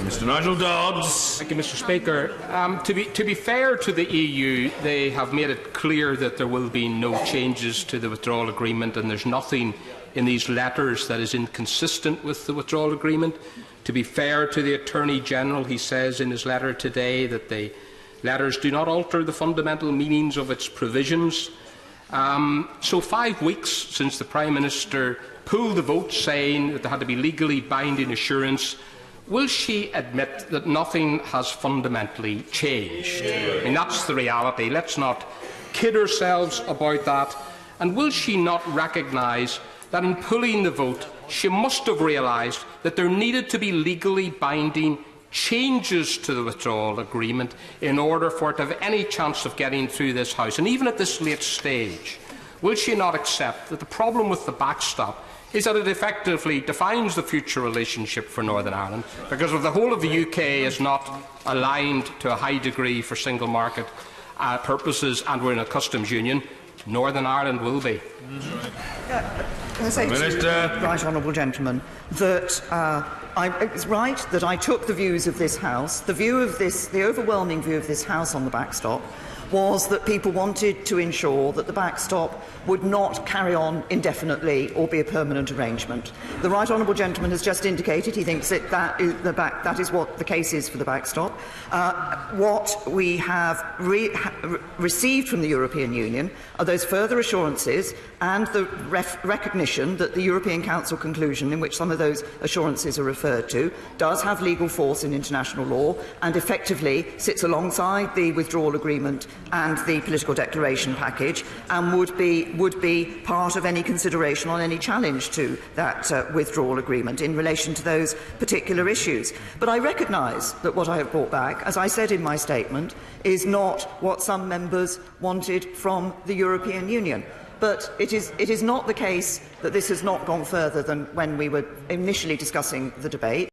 Mr. Nigel Dodds. Thank you, Mr. Speaker. To be fair to the EU, they have made it clear that there will be no changes to the withdrawal agreement, and there's nothing in these letters that is inconsistent with the withdrawal agreement. To be fair to the Attorney-General, he says in his letter today that the letters do not alter the fundamental meanings of its provisions. So 5 weeks since the Prime Minister pulled the vote saying that there had to be legally binding assurance, will she admit that nothing has fundamentally changed? I mean, that's the reality. Let's not kid ourselves about that. And will she not recognise that in pulling the vote, she must have realised that there needed to be legally binding changes to the withdrawal agreement in order for it to have any chance of getting through this House? And even at this late stage, will she not accept that the problem with the backstop is that it effectively defines the future relationship for Northern Ireland, because if the whole of the UK is not aligned to a high degree for single market purposes and we're in a customs union, Northern Ireland will be. Can I say to the right honourable gentleman that it's right that I took the views of this House. The overwhelming view of this House on the backstop was that people wanted to ensure that the backstop would not carry on indefinitely or be a permanent arrangement. The right honourable gentleman has just indicated he thinks that is what the case is for the backstop. What we have received from the European Union are those further assurances and the recognition that the European Council conclusion, in which some of those assurances are referred to, does have legal force in international law and effectively sits alongside the withdrawal agreement and the political declaration package, and would be part of any consideration on any challenge to that withdrawal agreement in relation to those particular issues. But I recognise that what I have brought back, as I said in my statement, is not what some members wanted from the European Union. But it is not the case that this has not gone further than when we were initially discussing the debate.